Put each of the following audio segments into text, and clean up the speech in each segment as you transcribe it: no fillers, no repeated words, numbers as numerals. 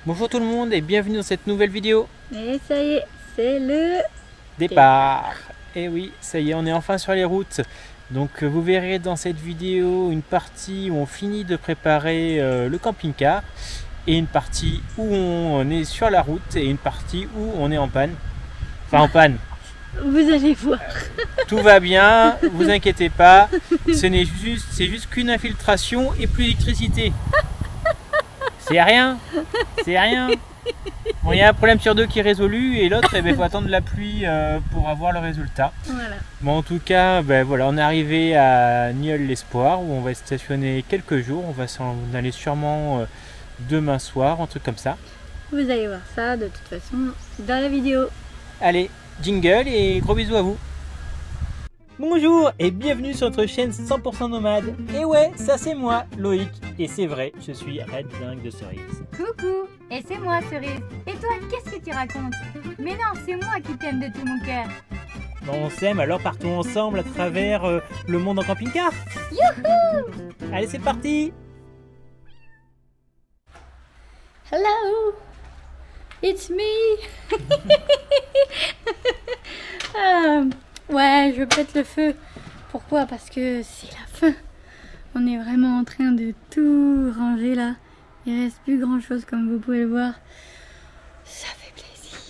Bonjour tout le monde et bienvenue dans cette nouvelle vidéo. Et ça y est, c'est le Départ. Et oui, ça y est, on est enfin sur les routes. Donc vous verrez dans cette vidéo une partie où on finit de préparer le camping-car et une partie où on est sur la route et une partie où on est en panne. Enfin en panne. Vous allez voir. Tout va bien, vous inquiétez pas. C'est juste qu'une infiltration et plus d'électricité. C'est rien, c'est rien. Bon, il y a un problème sur deux qui est résolu et l'autre, il faut attendre la pluie pour avoir le résultat. Voilà. Bon, en tout cas, voilà, on est arrivé à Nieul-l'Espoir où on va stationner quelques jours. On va s'en aller sûrement demain soir, un truc comme ça. Vous allez voir ça de toute façon dans la vidéo. Allez, jingle et gros bisous à vous. Bonjour et bienvenue sur notre chaîne 100% nomade. Et ouais, ça c'est moi, Loïc. Et c'est vrai, je suis Red Dingue de Cerise. Coucou, et c'est moi Cerise. Et toi, qu'est-ce que tu racontes? Mais non, c'est moi qui t'aime de tout mon cœur. Bon, on s'aime, alors partons ensemble à travers le monde en camping-car. Youhou! Allez, c'est parti. Hello, it's me. Ouais, je pète le feu. Pourquoi? Parce que c'est la fin. On est vraiment en train de tout ranger là. Il reste plus grand chose comme vous pouvez le voir. Ça fait plaisir.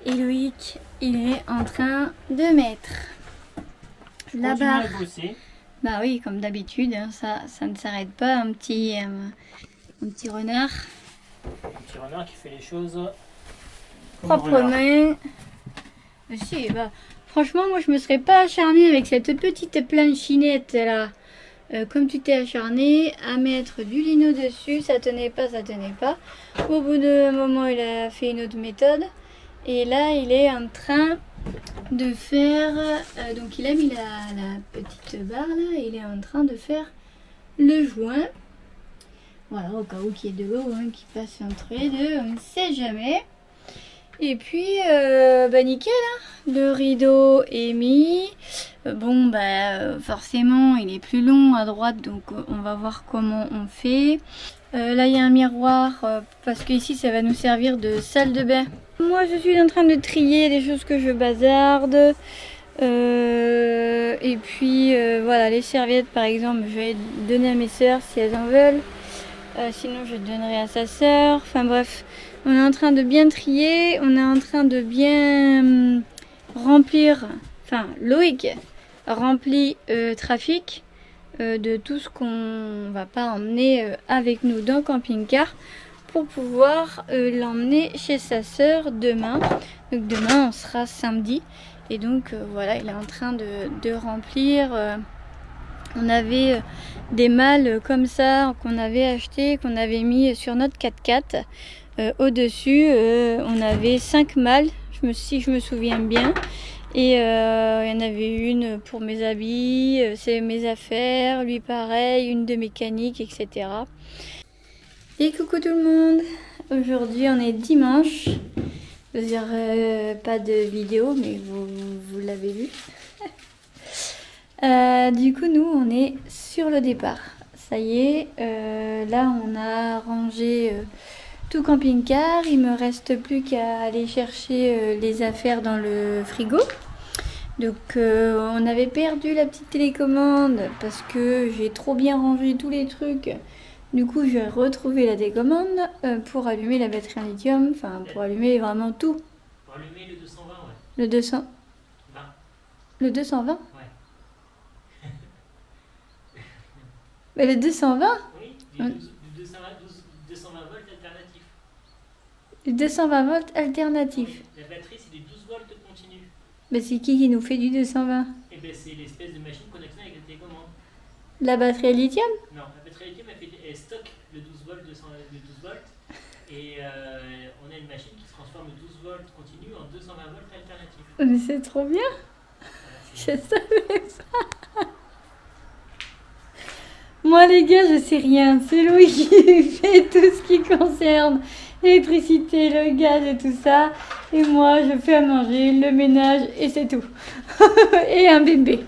Et Loïc, il est en train de mettre la barre. Bah oui, comme d'habitude, hein, ça ne s'arrête pas. Un petit renard. Un petit renard qui fait les choses Proprement. Si, bah, franchement, moi je me serais pas acharnée avec cette petite planchinette là. Comme tu t'es acharné à mettre du lino dessus, ça tenait pas, ça tenait pas. Au bout d'un moment, il a fait une autre méthode. Et là, il est en train de faire. Donc, il a mis la petite barre là. Et il est en train de faire le joint. Voilà, au cas où qu'il y ait de l'eau qui passe entre les deux, on ne sait jamais. Et puis, nickel, hein. Le rideau est mis. Forcément, il est plus long à droite, donc on va voir comment on fait. Là, il y a un miroir, parce qu'ici, ça va nous servir de salle de bain. Moi, je suis en train de trier des choses que je bazarde. Et puis, voilà, les serviettes, par exemple, je vais donner à mes sœurs si elles en veulent. Sinon, je donnerai à sa sœur. Enfin bref, on est en train de bien trier. On est en train de bien remplir. Enfin, Loïc remplit trafic de tout ce qu'on va pas emmener avec nous dans le camping-car pour pouvoir l'emmener chez sa sœur demain. Donc demain, on sera samedi. Et donc voilà, il est en train de remplir. On avait des malles comme ça qu'on avait acheté, qu'on avait mis sur notre 4x4. Au-dessus, on avait 5 malles, si je me souviens bien. Et il y en avait une pour mes habits, c'est mes affaires, lui pareil, une de mécanique, etc. Et coucou tout le monde. Aujourd'hui, on est dimanche. Vous n'aurez pas de vidéo, mais vous l'avez vu. Du coup, nous, on est sur le départ. Ça y est, là, on a rangé tout camping-car. Il me reste plus qu'à aller chercher les affaires dans le frigo. Donc, on avait perdu la petite télécommande parce que j'ai trop bien rangé tous les trucs. Du coup, je vais retrouver la télécommande pour allumer la batterie en lithium. Enfin, pour allumer vraiment tout. Pour allumer le 220, ouais. Le 200. Le 220 ? Mais le 220? Oui, du 220 volts alternatif. Le 220 volts alternatif. La batterie, c'est des 12 volts continu. Mais c'est qui nous fait du 220? Eh bien, c'est l'espèce de machine connectée avec la télécommande. La batterie à lithium? Non, la batterie à lithium, elle stocke le 12 volts, le 12 volts. Et on a une machine qui transforme le 12 volts continu en 220 volts alternatif. Mais c'est trop bien! Je savais pas! Moi les gars, je sais rien. C'est Louis qui fait tout ce qui concerne l'électricité, le gaz et tout ça. Et moi, je fais à manger, le ménage et c'est tout. Et un bébé.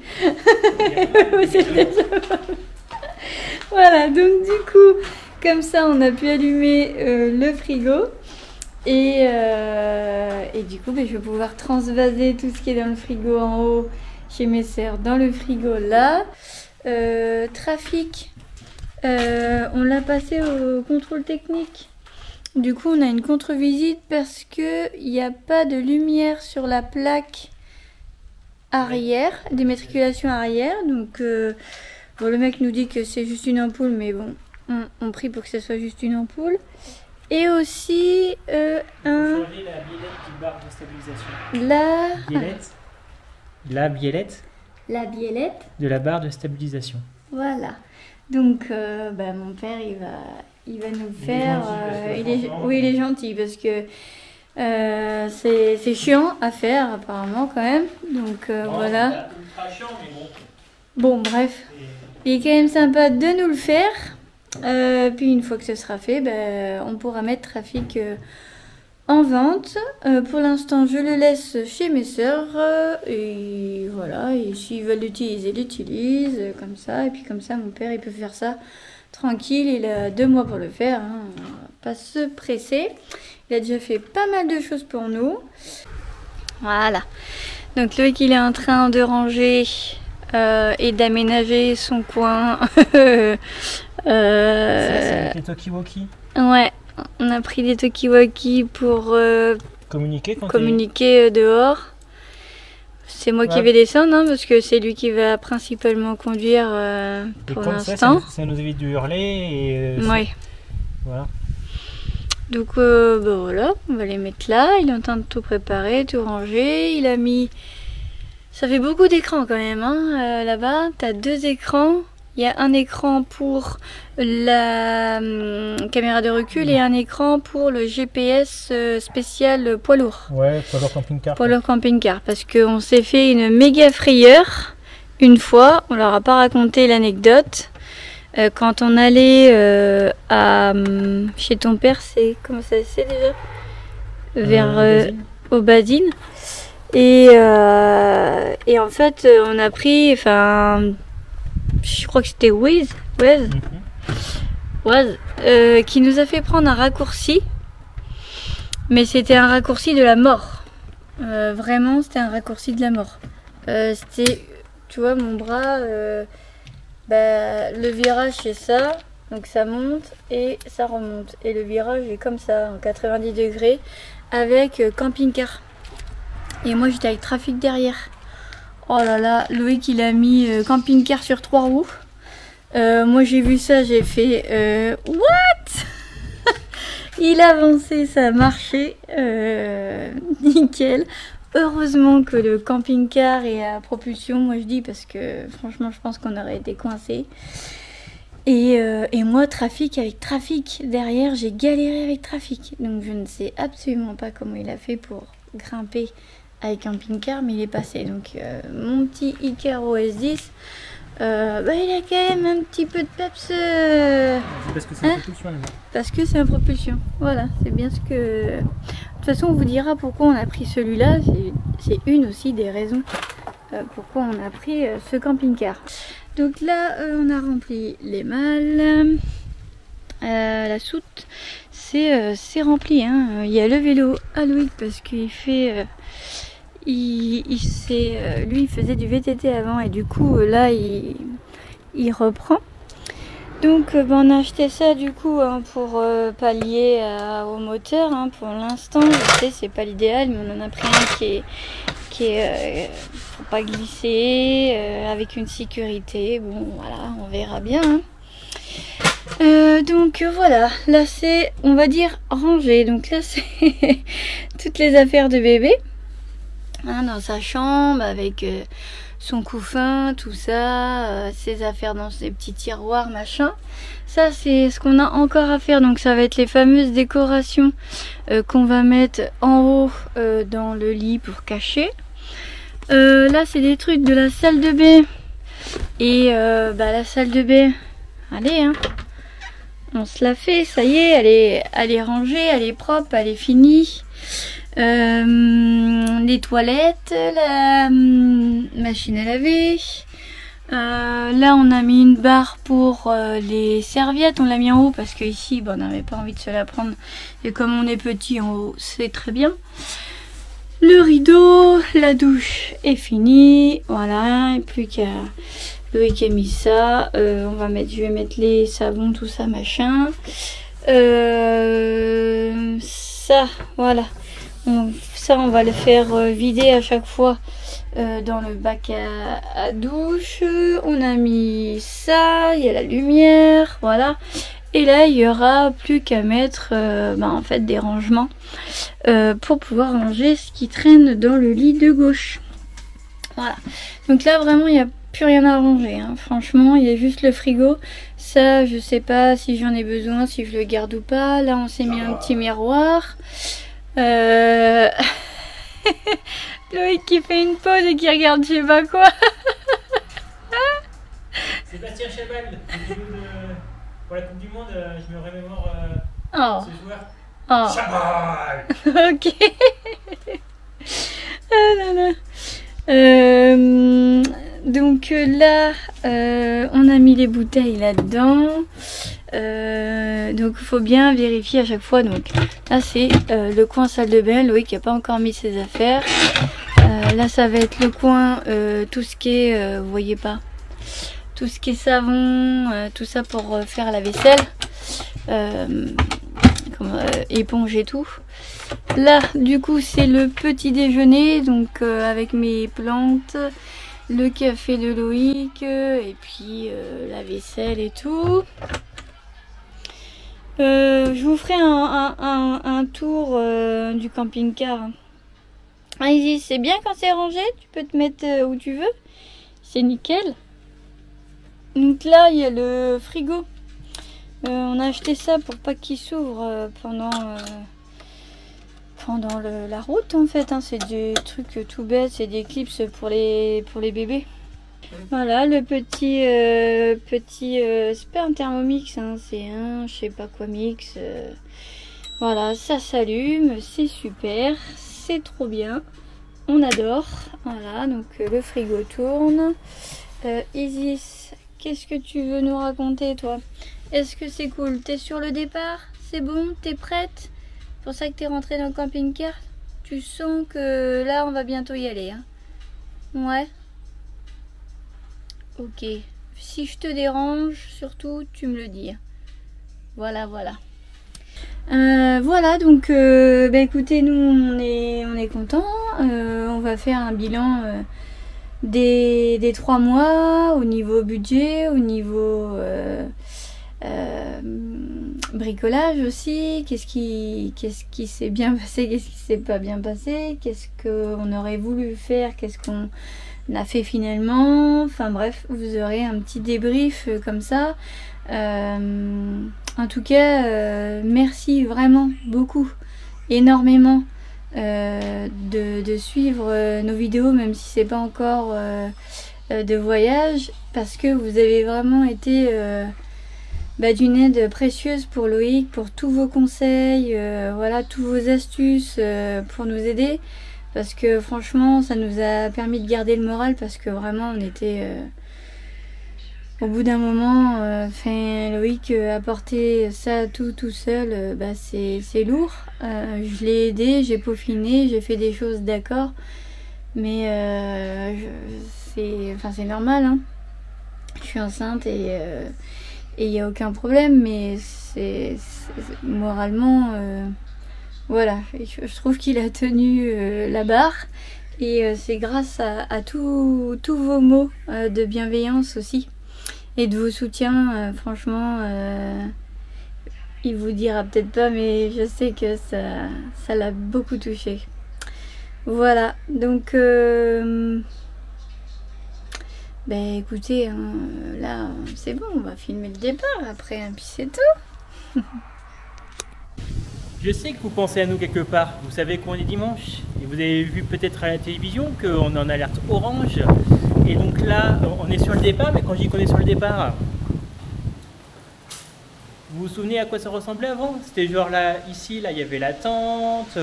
C'est déjà... Voilà, donc du coup, comme ça, on a pu allumer le frigo. Et du coup, je vais pouvoir transvaser tout ce qui est dans le frigo en haut chez mes sœurs dans le frigo là. Trafic, on l'a passé au contrôle technique. Du coup, on a une contre-visite parce qu'il n'y a pas de lumière sur la plaque arrière, d'immatriculation arrière. Donc, bon, le mec nous dit que c'est juste une ampoule, mais bon, on prie pour que ce soit juste une ampoule. Et aussi la biellette du barre de stabilisation. La biellette de la barre de stabilisation. Voilà. Donc mon père il va nous faire. Il est gentil parce que c'est chiant à faire apparemment quand même. Donc voilà. Pas chiant, mais bon. Bon bref, il est quand même sympa de nous le faire. Puis une fois que ce sera fait, on pourra mettre Trafic en vente. Pour l'instant, je le laisse chez mes sœurs et voilà. Et s'ils veulent l'utiliser, l'utilisent comme ça. Et puis comme ça, mon père, il peut faire ça tranquille. Il a 2 mois pour le faire. Hein. On va pas se presser. Il a déjà fait pas mal de choses pour nous. Voilà. Donc Loïc, il est en train de ranger et d'aménager son coin. Ça, c'est avec les Talkie-Walkie. Ouais, on a pris des Talkie-Walkie pour communiquer dehors. C'est moi qui vais descendre hein, parce que c'est lui qui va principalement conduire pour l'instant. Ça nous évite de hurler. Et, ouais. Voilà. Donc voilà, on va les mettre là. Il est en train de tout préparer, tout ranger. Il a mis... Ça fait beaucoup d'écrans quand même hein, là-bas. Tu as 2 écrans. Il y a un écran pour la caméra de recul et un écran pour le GPS spécial poids lourd. Ouais, poids lourd camping-car. Poids lourd camping-car. Parce qu'on s'est fait une méga frayeur une fois. On leur a pas raconté l'anecdote. Quand on allait chez ton père, c'est comment ça c'est déjà vers Aubazine. Et en fait, on a pris, je crois que c'était Waze qui nous a fait prendre un raccourci, mais c'était un raccourci de la mort. Vraiment, c'était un raccourci de la mort. C'était, tu vois, mon bras, le virage c'est ça, donc ça monte et ça remonte. Et le virage est comme ça, en 90 degrés, avec camping-car. Et moi j'étais avec Trafic derrière. Oh là là, Loïc il a mis camping-car sur 3 roues. Moi j'ai vu ça, j'ai fait what? Il a avancé, ça a marché. Nickel. Heureusement que le camping-car est à propulsion, moi je dis, parce que franchement je pense qu'on aurait été coincés. Et moi Trafic derrière, j'ai galéré avec Trafic. Donc je ne sais absolument pas comment il a fait pour grimper avec camping-car, mais il est passé. Donc mon petit Icaro S10, il a quand même un petit peu de peps. Parce que c'est une propulsion, les mecs. Parce que c'est une propulsion. Voilà, c'est bien ce que... De toute façon, on vous dira pourquoi on a pris celui-là. C'est une aussi des raisons pourquoi on a pris ce camping-car. Donc là, on a rempli les malles. La soute, c'est rempli. Hein. Il y a le vélo à Loïc parce qu'il fait... lui il faisait du VTT avant et du coup là il reprend. Donc on a acheté ça du coup hein, pour pallier au moteur hein, pour l'instant. Je sais c'est pas l'idéal, mais on en a pris un qui est pour pas glisser avec une sécurité. Bon voilà, on verra bien hein. Donc voilà, là c'est on va dire rangé. Donc là c'est toutes les affaires de bébé hein, dans sa chambre avec son couffin, tout ça, ses affaires dans ses petits tiroirs, machin. Ça c'est ce qu'on a encore à faire. Donc ça va être les fameuses décorations qu'on va mettre en haut dans le lit pour cacher. Là c'est des trucs de la salle de bain. Et la salle de bain, allez hein, on se l'a fait, ça y est, elle est rangée, elle est propre, elle est finie. Les toilettes, la machine à laver, Là on a mis une barre pour les serviettes, on l'a mis en haut parce que ici on n'avait pas envie de se la prendre et comme on est petit en haut c'est très bien. Le rideau, la douche est finie, voilà, et plus qu'à Loïc a mis ça, je vais mettre les savons, tout ça machin. Ça, voilà, on va le faire vider à chaque fois dans le bac à douche. On a mis ça, il y a la lumière, voilà. Et là, il y aura plus qu'à mettre en fait des rangements pour pouvoir ranger ce qui traîne dans le lit de gauche. Voilà. Donc là, vraiment, il n'y a plus rien à ranger. Hein. Franchement, il y a juste le frigo. Ça, je sais pas si j'en ai besoin, si je le garde ou pas. Là, on s'est mis un petit miroir. Loïc qui fait une pause et qui regarde je sais pas quoi. Sébastien Chabal, pour la Coupe du Monde, je me remémore ce joueur. Oh. Chabal. Ok. Ah là là. Donc là, on a mis les bouteilles là-dedans. Donc il faut bien vérifier à chaque fois. Donc là c'est le coin salle de bain. Loïc n'a pas encore mis ses affaires. Là ça va être le coin, tout ce qui est, vous voyez pas, tout ce qui est savon, tout ça pour faire la vaisselle, éponge et tout. Là du coup c'est le petit déjeuner, donc avec mes plantes, le café de Loïc et puis la vaisselle et tout. Je vous ferai un tour du camping-car. Ah, Isis, c'est bien quand c'est rangé, tu peux te mettre où tu veux, c'est nickel. Donc là il y a le frigo, on a acheté ça pour pas qu'il s'ouvre pendant la route en fait, hein. C'est des trucs tout bêtes, c'est des clips pour les bébés. Voilà le petit c'est pas un Thermomix, hein, c'est un je sais pas quoi mix. Voilà, ça s'allume, c'est super, c'est trop bien, on adore. Voilà, donc le frigo tourne. Isis, qu'est-ce que tu veux nous raconter toi? Est-ce que c'est cool? T'es sur le départ? C'est bon? T'es prête? C'est pour ça que t'es rentrée dans le camping-car? Tu sens que là on va bientôt y aller, hein? Ouais. Ok. Si je te dérange, surtout tu me le dis. Voilà, voilà. Voilà, donc écoutez, nous on est contents. On va faire un bilan des 3 mois au niveau budget, au niveau bricolage aussi. Qu'est-ce qui s'est bien passé, qu'est-ce qui s'est pas bien passé, qu'est-ce qu'on aurait voulu faire, qu'est-ce qu'on a fait finalement. Enfin bref, vous aurez un petit débrief comme ça. En tout cas, merci vraiment beaucoup, énormément de suivre nos vidéos, même si c'est pas encore de voyage, parce que vous avez vraiment été d'une aide précieuse pour Loïc, pour tous vos conseils, voilà, tous vos astuces pour nous aider, parce que franchement ça nous a permis de garder le moral, parce que vraiment on était au bout d'un moment, Loïc apporter ça tout seul, c'est lourd. Je l'ai aidé, j'ai peaufiné, j'ai fait des choses, d'accord, mais c'est normal, hein. Je suis enceinte et il n'y a aucun problème, mais c'est moralement, voilà, je trouve qu'il a tenu la barre, et c'est grâce à tous vos mots de bienveillance aussi, et de vos soutiens. Franchement, il vous dira peut-être pas, mais je sais que ça l'a beaucoup touché. Voilà, donc écoutez, hein, là c'est bon, on va filmer le départ après, hein, puis c'est tout. Je sais que vous pensez à nous quelque part. Vous savez qu'on est dimanche et vous avez vu peut-être à la télévision qu'on est en alerte orange. Et donc là, on est sur le départ, mais quand je dis qu'on est sur le départ, vous vous souvenez à quoi ça ressemblait avant? C'était genre là, ici, là, il y avait la tente,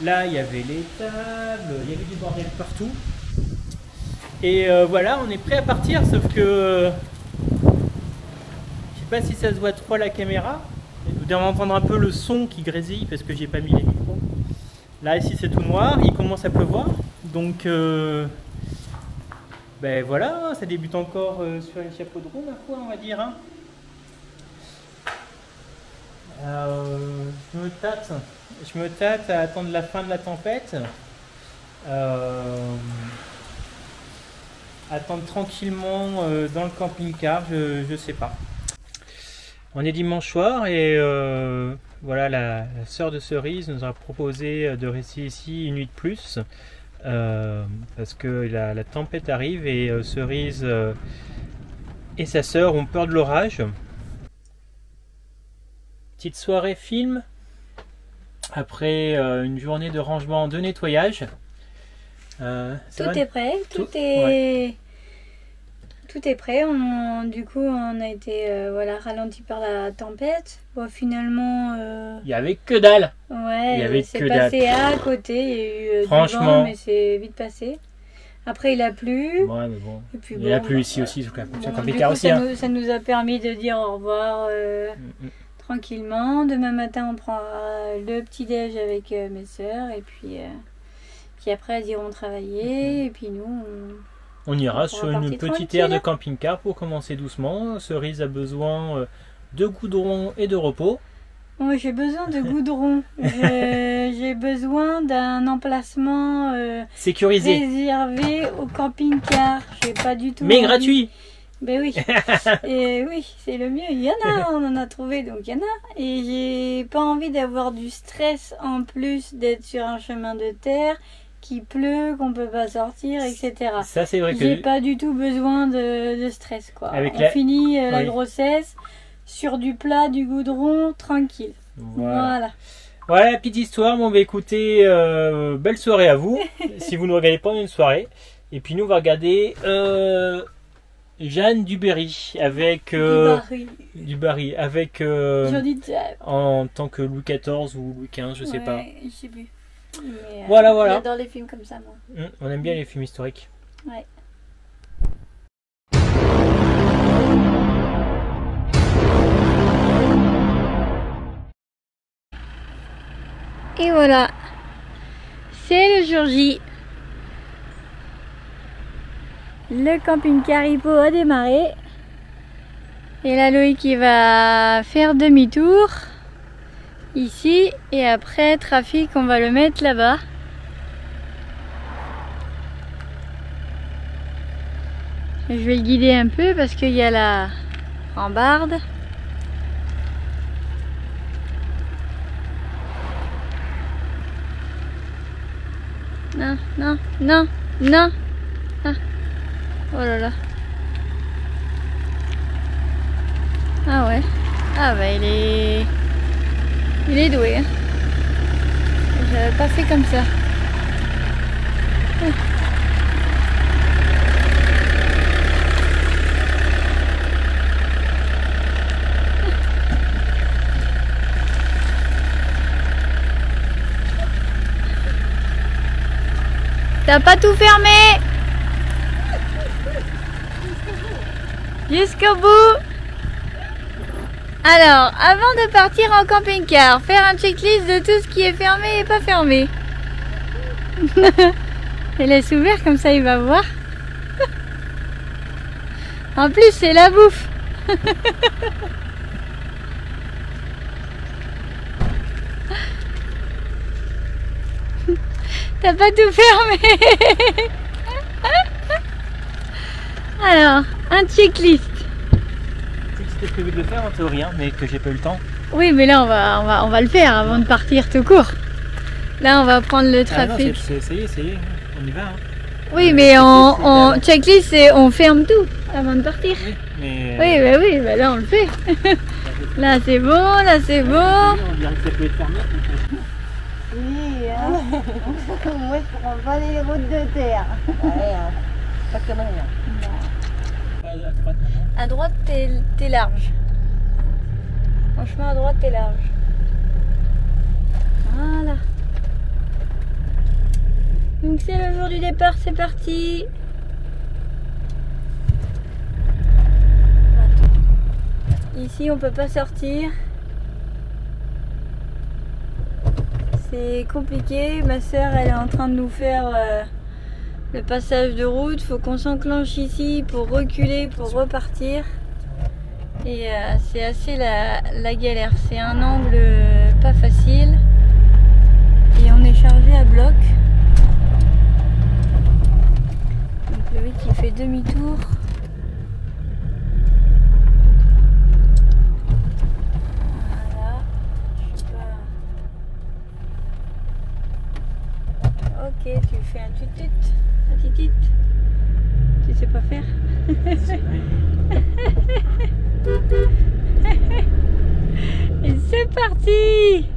là, il y avait les tables, il y avait du bordel partout. Et voilà, on est prêt à partir, sauf que je sais pas si ça se voit trop à la caméra. Vous devez entendre un peu le son qui grésille parce que j'ai pas mis les micros. Là ici c'est tout noir, il commence à pleuvoir, donc ben voilà, ça débute encore sur les chapeaux de roue ma foi, on va dire. Hein. Je me tâte à attendre la fin de la tempête. Attendre tranquillement dans le camping-car, je sais pas. On est dimanche soir et voilà, la sœur de Cerise nous a proposé de rester ici une nuit de plus parce que la tempête arrive et Cerise et sa sœur ont peur de l'orage. Petite soirée film après une journée de rangement, de nettoyage. Tout est prêt, tout est prêt. Du coup, on a été voilà, ralenti par la tempête. Bon, finalement, il y avait que dalle. Ouais, c'est passé à côté. Il y a eu du vent, mais c'est vite passé. Après, il a plu. Ouais, mais bon. Et puis, il a plu ici aussi, sur le camping-car aussi. Ça nous a permis de dire au revoir tranquillement. Demain matin, on prend le petit-déj avec mes sœurs. Et puis après, elles iront travailler. Et puis nous, on ira sur une petite aire de camping-car pour commencer doucement. Cerise a besoin de goudron et de repos. Moi, j'ai besoin de goudron. J'ai besoin d'un emplacement sécurisé, réservé au camping-car. J'ai pas du tout. Mais envie. Gratuit. Ben oui. Et oui, c'est le mieux. Il y en a, on en a trouvé, donc il y en a. Et j'ai pas envie d'avoir du stress en plus d'être sur un chemin de terre. Qu'il pleut, qu'on peut pas sortir, etc. Ça, c'est vrai que j'ai pas du tout besoin de stress, quoi. On finit la grossesse sur du plat, du goudron, tranquille. Voilà. Voilà la petite histoire. Bon, bah écoutez, belle soirée à vous. Si vous ne regardez pas une soirée. Et puis nous, on va regarder Jeanne Dubarry avec du Barry avec en tant que Louis XIV ou Louis XV, je sais pas. Je sais plus. Mais, voilà. J'adore les films comme ça, moi. On aime bien les films historiques. Ouais. Et voilà. C'est le jour J. Le camping-car Hippo a démarré. Et là, Loïc qui va faire demi-tour. Ici, et après trafic, on va le mettre là-bas. Je vais le guider un peu parce qu'il y a la rambarde. Non. Ah. Oh là là. Ah ouais. Ah bah il est doué, hein. J'avais pas fait comme ça. T'as pas tout fermé jusqu'au bout. Alors, avant de partir en camping-car, faire un checklist de tout ce qui est fermé et pas fermé. Et laisse ouvert, comme ça il va voir. En plus, c'est la bouffe. T'as pas tout fermé. Alors, un checklist. C'était prévu de le faire en théorie, hein, mais que j'ai pas eu le temps. Oui, mais là on va le faire avant de partir tout court. Là on va prendre le trafic. Ça y est, on y va. Hein. Oui, mais en checklist, c'est on ferme tout avant de partir. Oui, mais oui, bah là on le fait. Là c'est bon, là c'est bon. On dirait que ça peut être fermé. Oui, hein. Moi je prends pas les routes de terre. Ouais, hein. Pas comme rien. À droite, t'es large. Franchement, à droite, t'es large. Voilà. Donc c'est le jour du départ, c'est parti. Ici on peut pas sortir. C'est compliqué. Ma soeur elle est en train de nous faire le passage de route. Faut qu'on s'enclenche ici pour reculer, pour repartir. Et c'est assez la galère. C'est un angle pas facile. Et on est chargé à bloc. Donc Loïc qui fait demi-tour. Voilà. Je sais pas. Ok, tu fais un tutut. Tu sais pas faire? Et c'est parti!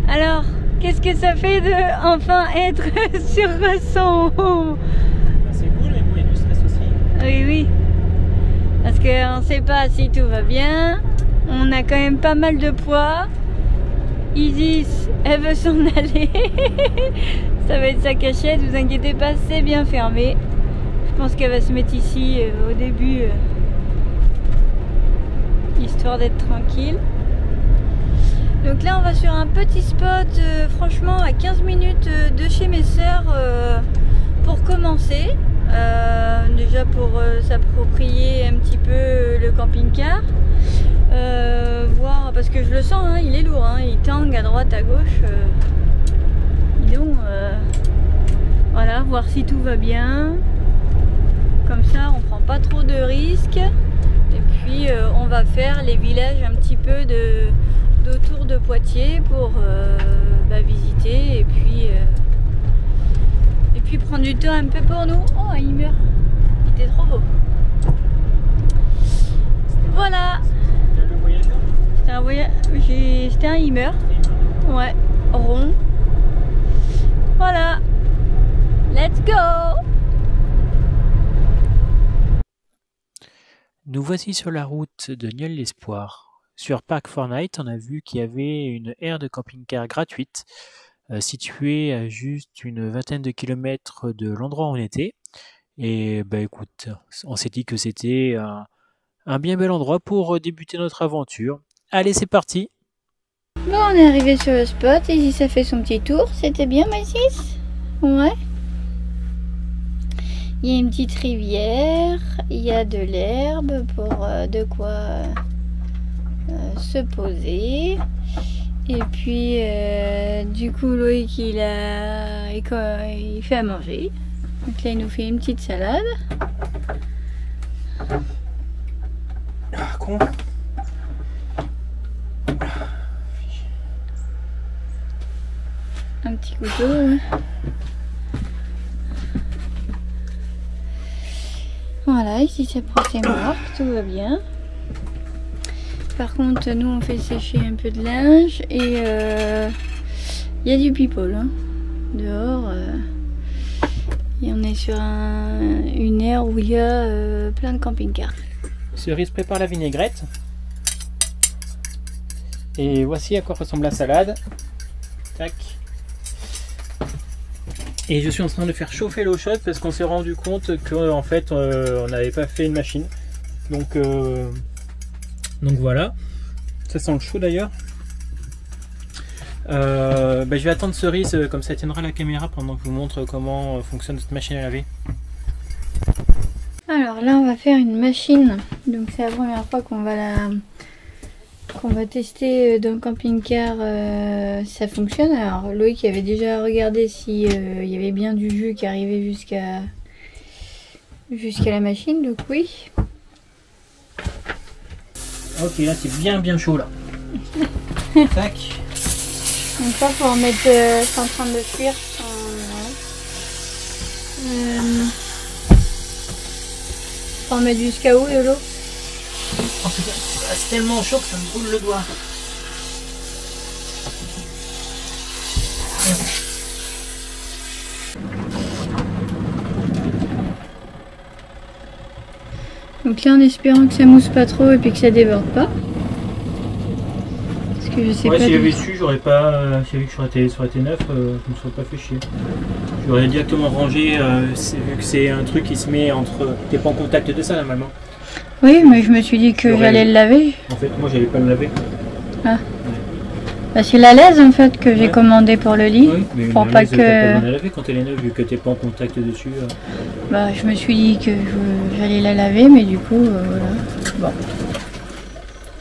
Alors, qu'est-ce que ça fait de enfin être sur son... C'est cool, mais bon, il y a du stress aussi. Oui, oui. Parce qu'on ne sait pas si tout va bien. On a quand même pas mal de poids. Isis, elle veut s'en aller. Ça va être sa cachette, vous inquiétez pas, c'est bien fermé. Je pense qu'elle va se mettre ici au début, histoire d'être tranquille. Donc là on va sur un petit spot, franchement à 15 minutes de chez mes sœurs pour commencer. Déjà pour s'approprier un petit peu le camping-car. Voir, parce que je le sens, hein, il est lourd, hein, il tangue à droite, à gauche. Dis donc, voilà, voir si tout va bien. Comme ça, on prend pas trop de risques. Et puis, on va faire les villages un petit peu d'autour de Poitiers pour visiter et puis prendre du temps un peu pour nous. Oh, il meurt. Il était trop beau. Voilà. C'était un Hummer. Ouais, rond. Voilà. Let's go. Nous voici sur la route de Nieul-l'Espoir. Sur Park Fortnite, on a vu qu'il y avait une aire de camping-car gratuite située à juste une vingtaine de kilomètres de l'endroit où on était. Et bah écoute, on s'est dit que c'était un bien bel endroit pour débuter notre aventure. Allez, c'est parti! Bon, on est arrivé sur le spot. Ici, ça fait son petit tour. C'était bien, Maïsis? Ouais. Il y a une petite rivière. Il y a de l'herbe pour de quoi se poser. Et puis, du coup, Loïc, il fait à manger. Donc là, il nous fait une petite salade. Ah, con! Un petit couteau. Ouais. Voilà, ici ça prend ses marques, tout va bien. Par contre, nous on fait sécher un peu de linge et il y a du people hein, dehors. Et on est sur une aire où il y a plein de camping-cars. Cerise prépare la vinaigrette. Et voici à quoi ressemble la salade. Tac. Et je suis en train de faire chauffer l'eau chaude parce qu'on s'est rendu compte qu'en fait on n'avait pas fait une machine. Donc voilà. Ça sent le chaud d'ailleurs. Je vais attendre Cerise, comme ça tiendra la caméra pendant que je vous montre comment fonctionne cette machine à laver. Alors là on va faire une machine. Donc c'est la première fois qu'on va tester dans le camping-car, ça fonctionne. Alors Loïc avait déjà regardé si il y avait bien du jus qui arrivait jusqu'à la machine, donc oui. Ok, là c'est bien chaud là. Tac. Donc ça faut en mettre, c'est en train de cuire. Faut en mettre jusqu'à où de l'eau? En tout cas, c'est tellement chaud que ça me brûle le doigt. Donc là en espérant que ça mousse pas trop et puis que ça déborde pas. Parce que je sais Ouais, pas. si j'avais su, j'aurais pas. Si j'avais vu que ça aurait été neuf, je me serais pas fait chier. J'aurais directement rangé, vu que c'est un truc qui se met entre. T'es pas en contact de ça normalement. Oui, mais je me suis dit que j'allais le laver. En fait, moi j'allais pas le laver. Ah. Bah, c'est la laise en fait que j'ai commandé pour le lit. Oui, mais pour la pas laise, que. t'as pas besoin de la laver quand elle est neuve, vu que t'es pas en contact dessus. Bah, je me suis dit que j'allais la laver, mais du coup, voilà. Bon.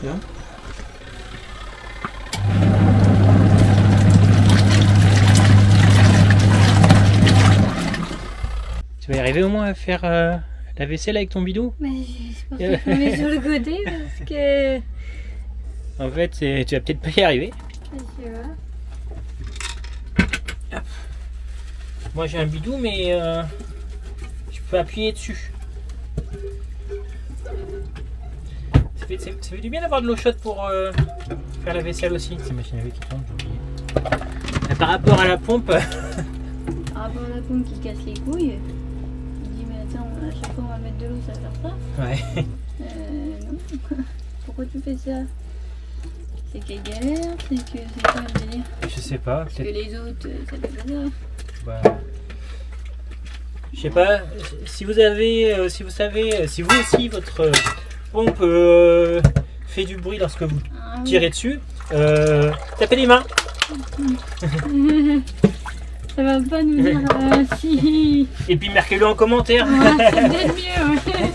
Bien. Tu vas y arriver au moins à faire la vaisselle avec ton bidou? Mais c'est pour ça que je me mets sur le côté parce que. En fait, tu vas peut-être pas y arriver. Je sais pas. Moi j'ai un bidou, mais je peux appuyer dessus. Ça fait du bien d'avoir de l'eau chaude pour faire la vaisselle aussi. C'est la machine à laver qui tourne, j'ai oublié. Par rapport à la pompe. Par rapport à la pompe qui casse les couilles, il dit mais attends, à chaque fois on va mettre de l'eau, ça va faire ça. Ouais. Non. Pourquoi tu fais ça? C'est qu'elle galère, c'est quoi le délire? Je sais pas. Parce que les autres, ça fait pas ça. Bah, je sais pas. Si vous avez, si vous savez, si vous aussi votre pompe fait du bruit lorsque vous tirez dessus, tapez les mains. Ça va pas nous dire si. Et puis marquez-le en commentaire. Ouais, c'est peut-être mieux, ouais.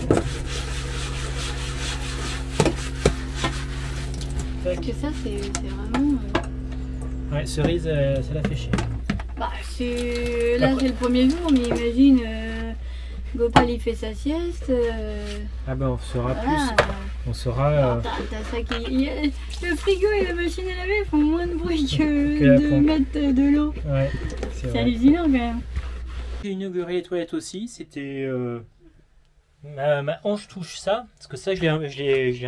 Parce que ça, c'est vraiment. Ouais, cerise, ça l'a fait chier. Bah, là, c'est le premier jour, mais imagine, Gopal il fait sa sieste. Ah ben, on saura Voilà. plus. On saura. T'as ça qui. Le frigo et la machine à laver font moins de bruit que la de pompe. mettre de l'eau. Ouais, c'est C'est vrai. hallucinant quand même. J'ai inauguré les toilettes aussi. C'était ma hanche touche ça, parce que ça, j'ai un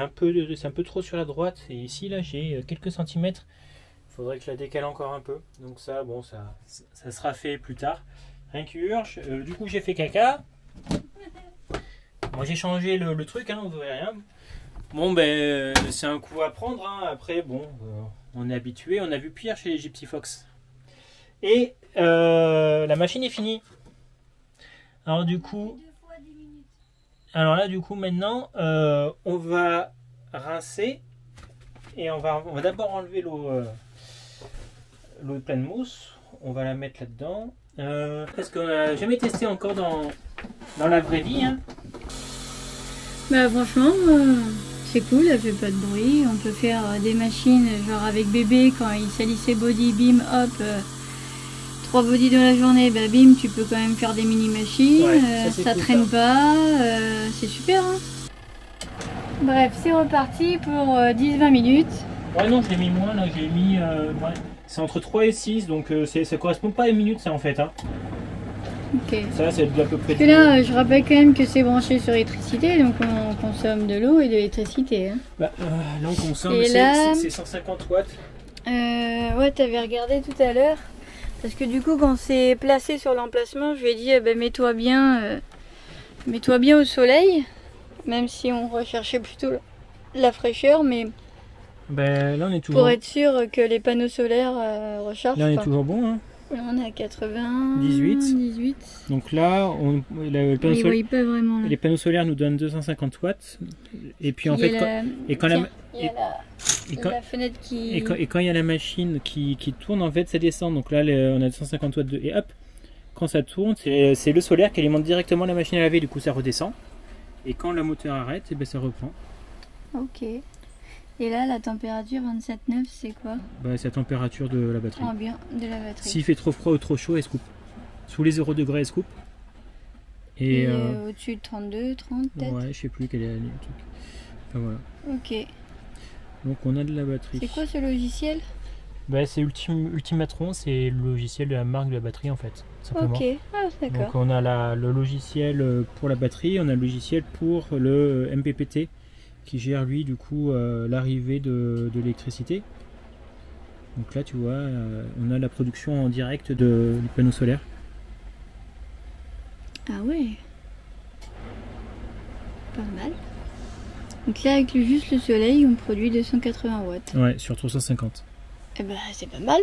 peu, c'est un peu trop sur la droite. Et ici, là, j'ai quelques centimètres. Il faudrait que je la décale encore un peu. Donc ça, bon, ça sera fait plus tard. Rien qu'urge. Du coup, j'ai fait caca. Moi, j'ai changé le truc, hein, vous verrez rien. Bon, ben, c'est un coup à prendre. Hein. Après, bon, on est habitué. On a vu pire chez les Gypsy Fox. Et la machine est finie. Alors du coup, là, du coup, maintenant, on va rincer et on va d'abord enlever l'eau de pleine mousse. On va la mettre là-dedans. Parce qu'on n'a jamais testé encore dans la vraie vie. Hein. Bah franchement, c'est cool, elle fait pas de bruit. On peut faire des machines, genre avec bébé, quand il salit ses body, bim, hop, 3 body dans la journée, bah bim, tu peux quand même faire des mini-machines. Ouais, ça cool, traîne ça. pas, c'est super. Hein. Bref, c'est reparti pour 10-20 minutes. Ouais, non, je l'ai mis moins. Là, j'ai mis. Ouais, c'est entre 3 et 6, donc ça correspond pas à une minute, ça en fait. Hein. Ok. Ça, c'est à peu près. Parce que là, je rappelle quand même que c'est branché sur l'électricité, donc on consomme de l'eau et de l'électricité. Hein. Bah, là, on consomme. Et là- C'est 150 watts. Ouais, t'avais regardé tout à l'heure. Parce que du coup, quand c'est placé sur l'emplacement, je lui ai dit mets-toi bien au soleil. Même si on recherchait plutôt la fraîcheur, mais Ben, là, on est toujours. pour être sûr que les panneaux solaires rechargent. Là, on est quoi. toujours bon. Hein. Là, on est à 80. 18. Donc là, le panneau Ils solaire. voient pas vraiment là. Les panneaux solaires nous donnent 250 watts. Et puis en Il y a fait, la- et quand Tiens, la, il y a et quand- la fenêtre qui. et quand il y a la machine qui tourne, en fait, ça descend. Donc là, on a 250 watts et hop, quand ça tourne, c'est le solaire qui alimente directement la machine à laver. Du coup, ça redescend. Et quand le moteur arrête, et ben, ça reprend. Ok. Et là, la température 27,9, c'est quoi? Bah, c'est la température de la batterie. Ambiant de la batterie. S'il fait trop froid ou trop chaud, elle se coupe. Sous les 0 degrés, elle se coupe. Et au-dessus de 32, 30 peut-être? ouais, je sais plus quel est le truc. Enfin voilà. Ok. Donc on a de la batterie. C'est quoi ce logiciel? Bah, c'est Ultimatron, c'est le logiciel de la marque de la batterie en fait, simplement. Ok, ah, d'accord. Donc on a le logiciel pour la batterie, on a le logiciel pour le MPPT qui gère lui du coup l'arrivée de l'électricité. Donc là tu vois, on a la production en direct du panneau solaire. Ah ouais. Pas mal. Donc là, avec juste le soleil, on produit 280 watts. Ouais, sur 350. Eh ben, c'est pas mal.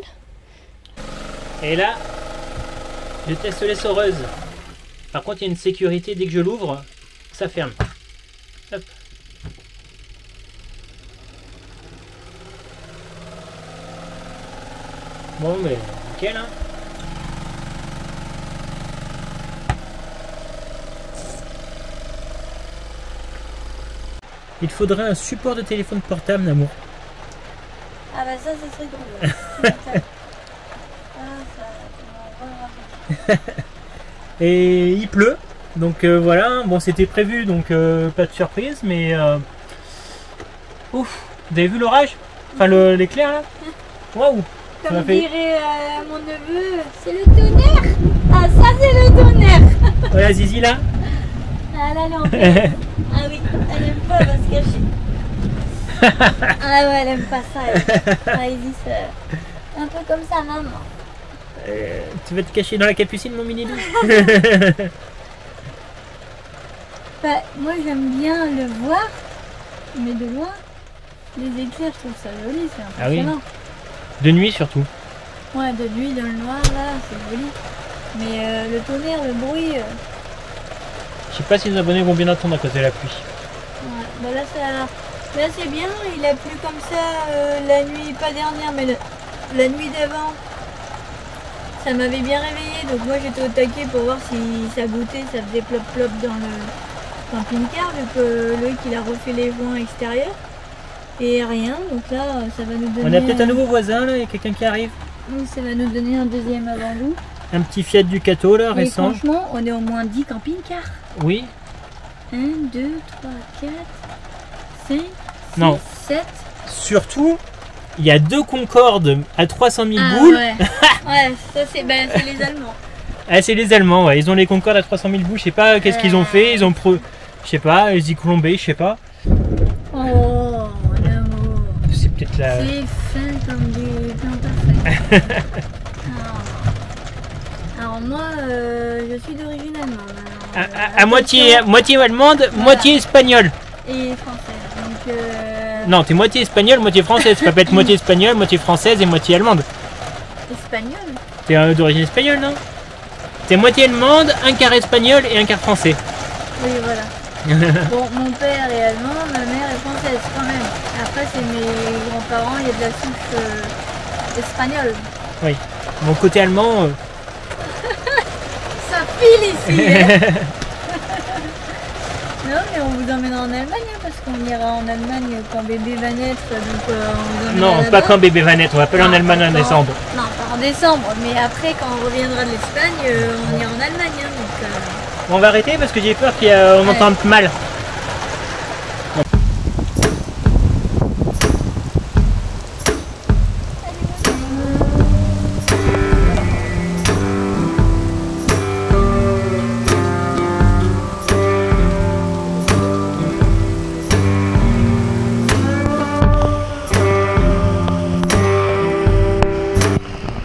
Et là, je teste l'essoreuse. Par contre, il y a une sécurité, dès que je l'ouvre, ça ferme. Hop. Bon, mais nickel, hein. Il faudrait un support de téléphone portable, Namour. Ah bah ça serait drôle. Et il pleut, donc voilà. Bon, c'était prévu, donc pas de surprise, mais ouf. Vous avez vu l'orage? Enfin, l'éclair là. Waouh. Comme dirait mon neveu, c'est le tonnerre. Ah, ça c'est le tonnerre. Voilà, Zizi là. Ah là, non. Ah oui, elle aime pas, elle va se cacher. Ah ouais, elle aime pas ça. Ah, ils disent un peu comme ça, maman. Tu veux te cacher dans la capucine, mon mini loup? Bah, moi j'aime bien le voir, mais de loin, les éclairs, je trouve ça joli, c'est impressionnant. Ah oui. De nuit surtout. Ouais, de nuit, dans le noir, là, c'est joli. Mais le tonnerre, le bruit... Je sais pas si les abonnés vont bien entendre à cause de la pluie. Ouais, bah là, là c'est bien, il a plu comme ça la nuit, pas dernière, mais la nuit d'avant. Ça m'avait bien réveillé, donc moi j'étais au taquet pour voir si ça goûtait, ça faisait plop plop dans le camping-car, vu que Loïc il a refait les joints extérieurs. Et rien, donc là ça va nous donner... On a peut-être un nouveau voisin là, il y a quelqu'un qui arrive. Oui, ça va nous donner un deuxième avant-goût. Un petit Fiat Ducato là, Et récent. franchement, on est au moins 10 camping-cars. Oui. 1, 2, 3, 4, 5, 6, Non. 7. Surtout, il y a 2 Concorde à 300 000 Ah, boules. ouais. Ouais, ça c'est les Allemands. Ah, c'est les Allemands, ouais. Ils ont les Concorde à 300 000 boules. Je sais pas qu'est-ce qu'ils ont fait. Ils ont je sais pas, ils y colombé, je sais pas. Oh, l'amour. C'est peut-être la... C'est fin comme des plantes parfaites. Alors moi, je suis d'origine allemande. À moitié allemande, moitié espagnole. Et française. Donc, Non, t'es moitié espagnole, moitié française. Tu peux pas être moitié espagnole, moitié française et moitié allemande. espagnole. T'es d'origine espagnole, non? T'es moitié allemande, un quart espagnol et un quart français. Oui, voilà. Bon, mon père est allemand, ma mère est française quand même. Après, c'est mes grands-parents, il y a de la souche espagnole. Oui. Mon côté allemand... Ça file ici hein. Non, mais on vous emmènera en Allemagne, hein, parce qu'on ira en Allemagne quand bébé va naître. Donc, on vous emmènera Non, pas quand bébé va naître, on va pas aller en Allemagne en décembre. Non, pas en décembre, mais après, quand on reviendra de l'Espagne, on ira en Allemagne. Hein, donc, On va arrêter parce que j'ai peur qu'on entende mal.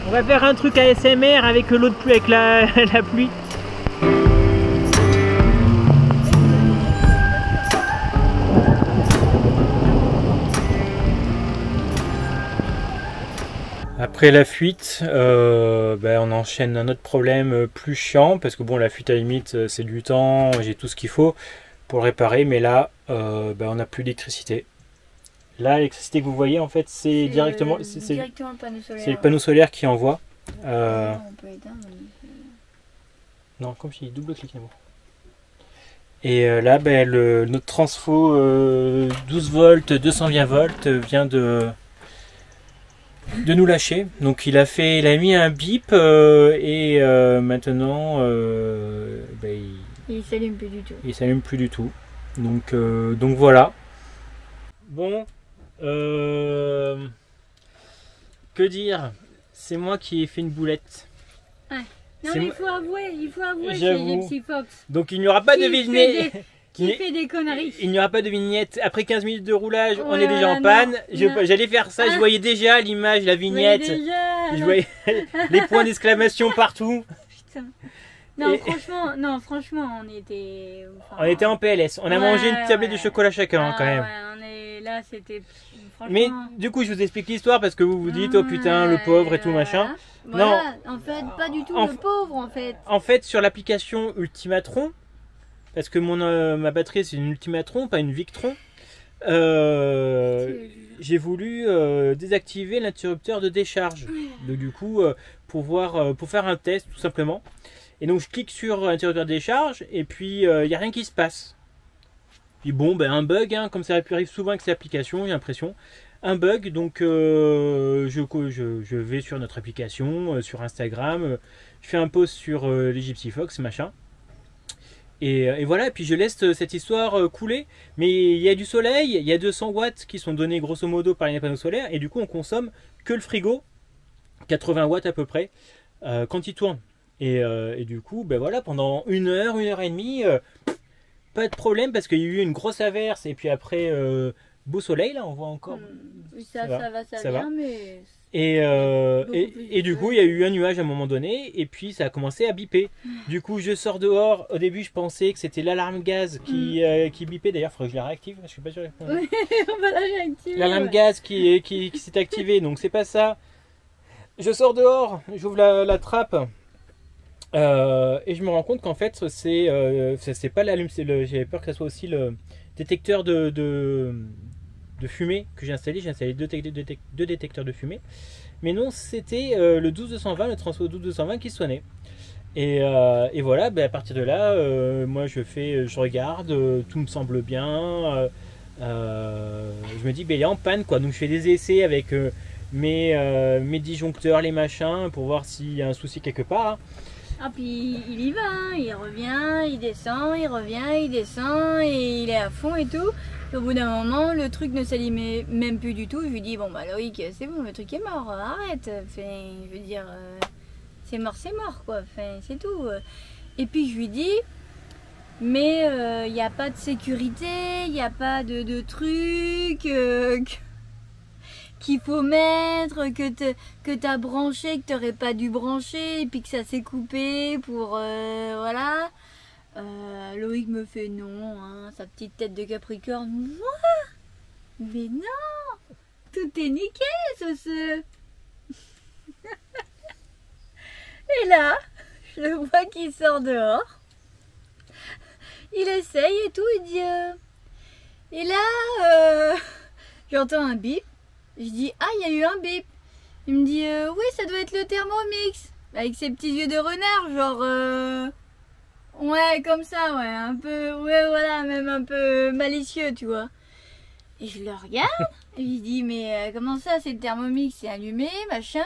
On va faire un truc ASMR avec l'eau de pluie, avec la pluie. Après la fuite, on enchaîne un autre problème plus chiant, parce que bon, la fuite à la limite c'est du temps, j'ai tout ce qu'il faut pour le réparer, mais là on n'a plus d'électricité. Là, l'électricité que vous voyez, en fait, c'est directement, directement le panneau solaire. C'est le panneau solaire qui envoie. On peut éteindre. Non, comme je dis, double-clic. Et là, notre transfo 12 volts, 220 volts vient de nous lâcher. Donc il a mis un bip et maintenant il s'allume plus du tout. Il s'allume plus du tout. Donc voilà. Bon, que dire? C'est moi qui ai fait une boulette. Ouais. Non mais il faut avouer, J'avoue. chez Gypsy Fox. Donc il n'y aura pas de vignette. Qui fait des conneries. Il n'y aura pas de vignette. Après 15 minutes de roulage, on Ouais, est déjà en voilà, panne. J'allais faire ça, je voyais déjà l'image, la vignette. Déjà, Je voyais les points d'exclamation partout. Putain. Et- franchement, on était. On était en PLS. On a mangé une tablette de chocolat chacun hein, quand même. Ouais, là, c'était. Mais du coup, je vous explique l'histoire parce que vous vous dites, oh putain, le pauvre et tout machin. Voilà, en fait, pas du tout le pauvre en fait. En fait, sur l'application Ultimatron, parce que ma batterie c'est une Ultimatron, pas une Victron, j'ai voulu désactiver l'interrupteur de décharge. Donc du coup, pour faire un test tout simplement. Et donc je clique sur l'interrupteur de décharge et puis il n'y a rien qui se passe. Puis bon, ben, un bug, hein, comme ça arrive souvent avec ces applications, j'ai l'impression. Un bug, donc je vais sur notre application, sur Instagram, je fais un post sur les Gypsy Fox, machin. Et voilà, et puis je laisse cette histoire couler. Mais il y a du soleil, il y a 200 watts qui sont donnés grosso modo par les panneaux solaires. Et du coup, on consomme que le frigo, 80 watts à peu près, quand il tourne. Et du coup, ben voilà, pendant une heure et demie, pas de problème parce qu'il y a eu une grosse averse. Et puis après, beau soleil, là, on voit encore. Ça va, mais. Et du coup, il y a eu un nuage à un moment donné, et puis ça a commencé à biper. Du coup, je sors dehors. Au début, je pensais que c'était l'alarme gaz qui bipait. D'ailleurs, il faudrait que je la réactive. Je suis pas sûr. On va la réactiver. L'alarme gaz qui s'est activée, donc c'est pas ça. Je sors dehors, j'ouvre la trappe, et je me rends compte qu'en fait, c'est pas l'allume. J'avais peur que ça soit aussi le détecteur de fumée que j'ai installé. J'ai installé deux détecteurs de fumée. Mais non, c'était le 12220, le transfo 12220 qui sonnait. Et voilà, ben à partir de là, moi je regarde, tout me semble bien. Je me dis, ben il est en panne quoi. Donc je fais des essais avec mes disjoncteurs, les machins, pour voir s'il y a un souci quelque part. Hein. Ah puis il y va, hein. Il revient, il descend, il revient, il descend, et il est à fond et tout. Et au bout d'un moment, le truc ne s'allumait même plus du tout. Je lui dis, bon bah Loïc, c'est bon, le truc est mort, arrête. Enfin, je veux dire, c'est mort quoi, enfin, c'est tout. Et puis je lui dis, mais il n'y a pas de sécurité, il n'y a pas de truc qu'il faut mettre, que t'as branché, que t'aurais pas dû brancher, et puis que ça s'est coupé pour... voilà. Loïc me fait non, hein, sa petite tête de capricorne. Moi? Mais non! Tout est nickel, ce. Et là, je le vois qui sort dehors. Il essaye et tout, il dit... Et là, j'entends un bip. Je dis, ah, il y a eu un bip. Il me dit, oui, ça doit être le Thermomix. Avec ses petits yeux de renard, genre... Ouais, comme ça, ouais, un peu... Ouais, voilà, même un peu malicieux, tu vois. Et je le regarde, et je dis, mais comment ça, c'est le Thermomix, c'est allumé, machin.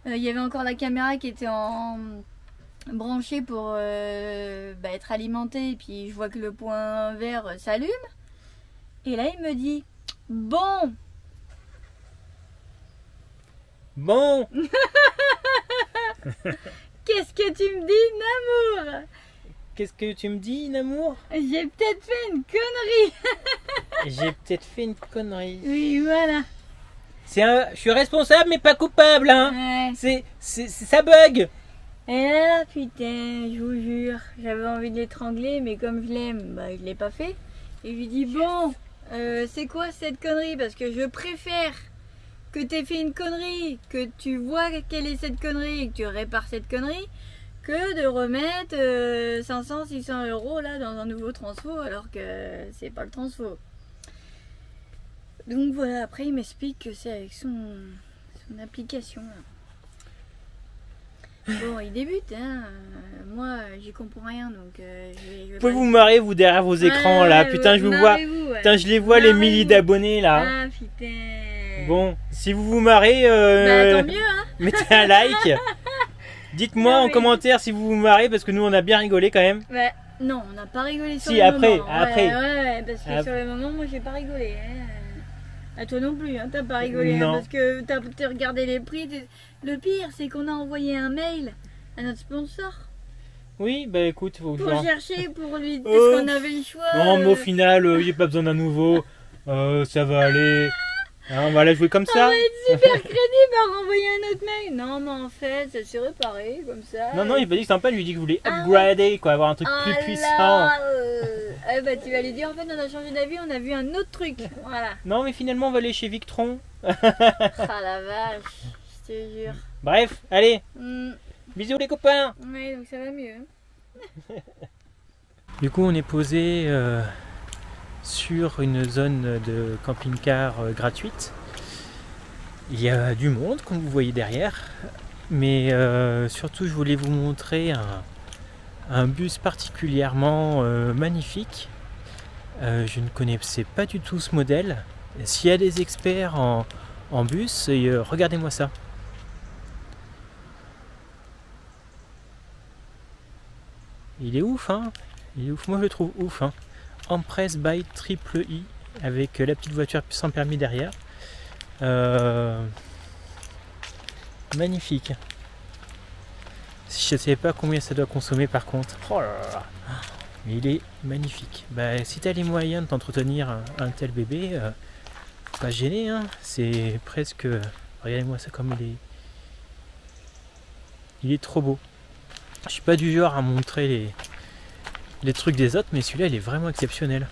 Il y avait encore la caméra qui était branchée pour être alimentée, et puis je vois que le point vert s'allume. Et là, il me dit, bon... Bon. Qu'est-ce que tu me dis, Namour? Qu'est-ce que tu me dis, Namour? J'ai peut-être fait une connerie. J'ai peut-être fait une connerie. Oui, voilà. Je suis responsable, mais pas coupable, hein. Ouais. Ça bug. Et là, putain, je vous jure, j'avais envie de l'étrangler, mais comme je l'aime, bah, je l'ai pas fait. Et je lui dis, bon, c'est quoi cette connerie? Parce que je préfère que t'aies fait une connerie, que tu vois quelle est cette connerie et que tu répares cette connerie, que de remettre 500, 600 € là dans un nouveau transfo alors que c'est pas le transfo. Donc voilà, après il m'explique que c'est avec son application là. Bon, il débute, hein. Moi j'y comprends rien donc je vais Vous pouvez vous marrer vous derrière vos écrans là, putain je vous vois, putain je les vois les milliers d'abonnés là. Ah putain. Bon, si vous vous marrez, bah, tant mieux, hein. mettez un like. Dites-moi en commentaire si vous vous marrez parce que nous on a bien rigolé quand même. Ouais, non, on n'a pas rigolé sur si, le après, moment. après. Ouais, parce que sur le moment, moi j'ai pas rigolé. Hein. À toi non plus, hein, t'as pas rigolé. Non. Hein, parce que t'as regardé les prix. Le pire, c'est qu'on a envoyé un mail à notre sponsor. Oui, bah écoute, faut pour chercher, pour lui dire qu'on avait le choix. Non, mais au final, j'ai pas besoin d'un nouveau. Ça va aller. on va la jouer comme ça. Ça va être super crédible à renvoyer un autre mec. Non, mais en fait, ça s'est réparé comme ça. Non, il m'a dit que c'était un panne, je lui ai dit que vous voulez upgrader, quoi, avoir un truc plus puissant. Bah, tu vas lui dire, en fait, on a changé d'avis, on a vu un autre truc. Voilà. Non, mais finalement, on va aller chez Victron. Ah la vache, je te jure. Bref, allez, bisous les copains. Oui, donc ça va mieux. Du coup, on est posé sur une zone de camping-car gratuite. Il y a du monde, comme vous voyez derrière. Mais surtout, je voulais vous montrer un bus particulièrement magnifique. Je ne connaissais pas du tout ce modèle. S'il y a des experts en bus, regardez-moi ça. Il est ouf, hein? Il est ouf, moi je le trouve ouf, hein. Empress by Triple I avec la petite voiture sans permis derrière. Magnifique. Je ne sais pas combien ça doit consommer par contre. Oh là là. Mais il est magnifique. Bah, si tu as les moyens de t'entretenir un tel bébé, faut pas se gêner, hein. C'est presque... Regardez-moi ça comme il est. Il est trop beau. Je suis pas du genre à montrer les trucs des autres, mais celui-là il est vraiment exceptionnel.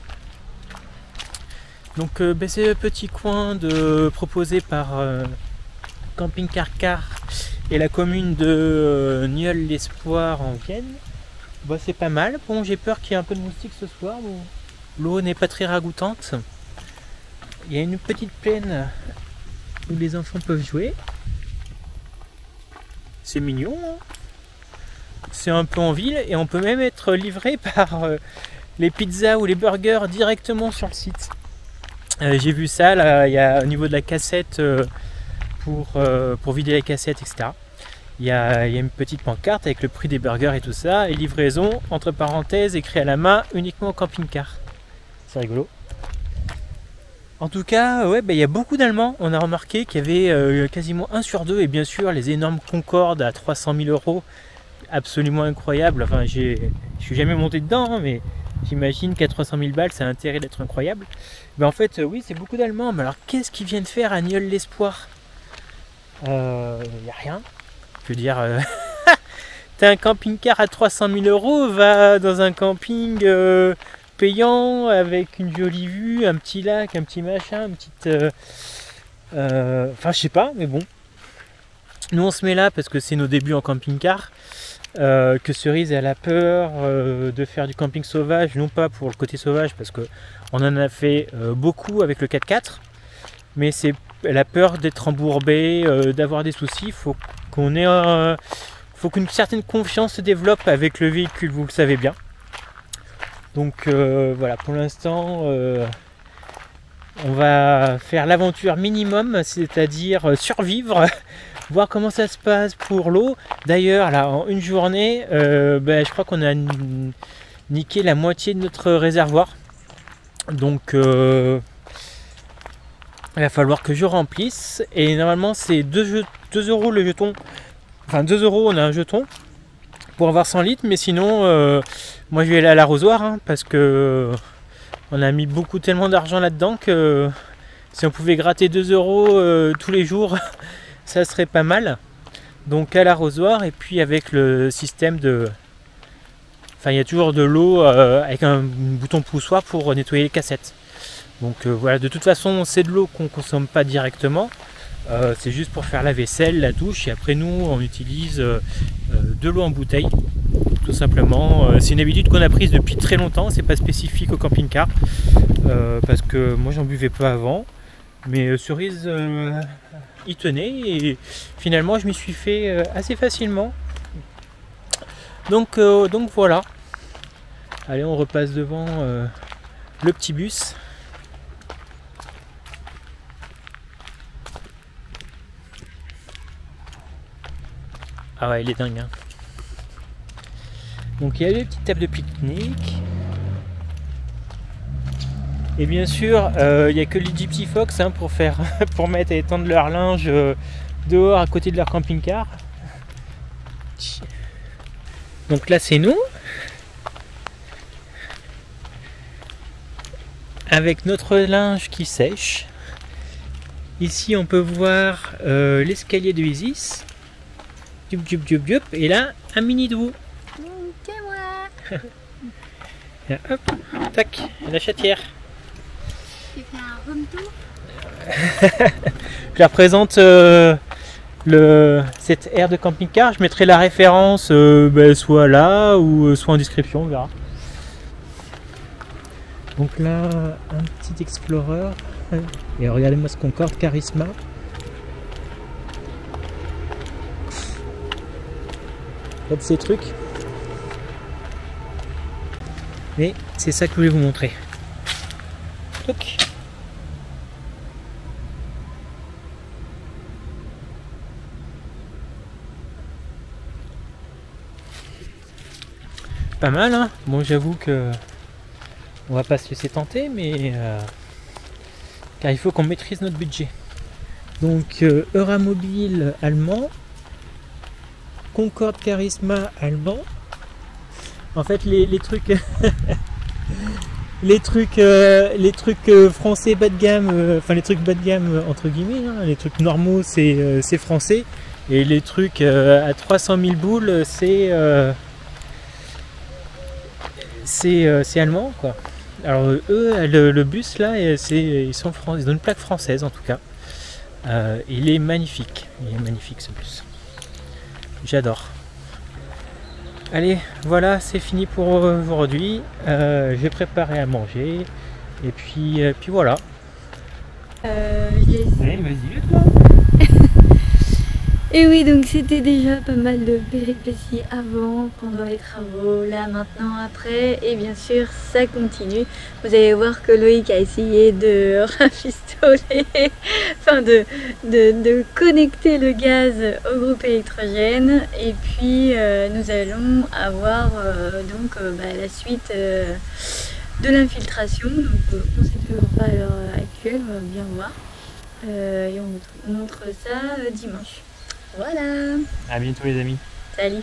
Donc c'est le petit coin proposé par Camping Car et la commune de Nieul-l'Espoir en Vienne. Bah, c'est pas mal. Bon, j'ai peur qu'il y ait un peu de moustiques ce soir. Bon, l'eau n'est pas très ragoûtante. Il y a une petite plaine où les enfants peuvent jouer. C'est mignon, hein. C'est un peu en ville et on peut même être livré par les pizzas ou les burgers directement sur le site. J'ai vu ça là, il y a au niveau de la cassette pour vider la cassette, etc. Il y a une petite pancarte avec le prix des burgers et tout ça, et livraison entre parenthèses écrit à la main uniquement au camping-car. C'est rigolo. En tout cas, ouais, il y a beaucoup d'Allemands. On a remarqué qu'il y avait quasiment 1 sur 2, et bien sûr les énormes Concorde à 300 000 €. Absolument incroyable. Enfin, je suis jamais monté dedans, hein, mais j'imagine qu'à 300 000 balles, ça a intérêt d'être incroyable. Mais en fait, oui, c'est beaucoup d'Allemands. Mais alors, qu'est-ce qu'ils viennent faire à Nieul-l'Espoir? Il n'y a rien. Je veux dire, t'as un camping-car à 300 000 €, va dans un camping payant avec une jolie vue, un petit lac, un petit machin, une petite. Enfin, je sais pas, mais bon. Nous, on se met là parce que c'est nos débuts en camping-car. Que Cerise elle a peur de faire du camping sauvage, non pas pour le côté sauvage parce qu'on en a fait beaucoup avec le 4x4, mais elle a peur d'être embourbée, d'avoir des soucis. Faut qu'une certaine confiance se développe avec le véhicule, vous le savez bien. Donc voilà, pour l'instant on va faire l'aventure minimum, c'est-à-dire survivre. Voir comment ça se passe pour l'eau. D'ailleurs, là, en une journée, je crois qu'on a niqué la moitié de notre réservoir. Donc, il va falloir que je remplisse. Et normalement, c'est 2 € le jeton. Enfin, 2 €, on a un jeton pour avoir 100 litres. Mais sinon, moi, je vais aller à l'arrosoir, hein, parce que on a mis tellement d'argent là-dedans que si on pouvait gratter 2 € tous les jours... ça serait pas mal. Donc à l'arrosoir, et puis avec le système de... Enfin, il y a toujours de l'eau avec un bouton poussoir pour nettoyer les cassettes. Donc voilà, de toute façon, c'est de l'eau qu'on ne consomme pas directement. C'est juste pour faire la vaisselle, la douche, et après nous, on utilise de l'eau en bouteille. Tout simplement. C'est une habitude qu'on a prise depuis très longtemps, c'est pas spécifique au camping-car. Parce que moi, j'en buvais pas avant. Mais Cerise... il tenait et finalement je m'y suis fait assez facilement. Donc voilà. Allez, on repasse devant le petit bus. Ah ouais, il est dingue, hein. Donc il y a des petites tables de pique-nique. Et bien sûr, il n'y a que les Gypsy Fox, hein, pour mettre et étendre leur linge dehors à côté de leur camping-car. Donc là, c'est nous. Avec notre linge qui sèche. Ici on peut voir l'escalier de Isis. Dup, dup, dup, dup. Et là, un mini doux. C'est moi. Et là, hop, tac, la chatière. Tu fais un room tour. Je la représente cette aire de camping-car. Je mettrai la référence soit là ou soit en description, on verra. Donc là, un petit Explorer. Et regardez-moi ce Concorde Charisma. Regardez ces trucs. Mais c'est ça que je voulais vous montrer. Donc. Pas mal, hein. Bon, j'avoue que on va pas se laisser tenter, mais car il faut qu'on maîtrise notre budget. Donc Euramobile allemand, Concorde Charisma allemand. En fait, les trucs les trucs français bas de gamme, enfin les trucs bas de gamme entre guillemets, hein, les trucs normaux c'est français, et les trucs à 300 000 boules c'est allemand, quoi. Alors eux, le bus là, ils ont une plaque française en tout cas. Il est magnifique ce bus. J'adore. Allez, voilà, c'est fini pour aujourd'hui. J'ai préparé à manger et puis voilà. Allez, vas-y, toi. Et oui, donc c'était déjà pas mal de péripéties avant, pendant les travaux, là, maintenant, après, et bien sûr, ça continue. Vous allez voir que Loïc a essayé de rafistoler, enfin de connecter le gaz au groupe électrogène, et puis nous allons avoir la suite de l'infiltration. Donc on ne sait toujours pas à l'heure actuelle, on va bien voir, et on montre ça dimanche. Voilà. À bientôt les amis. Salut.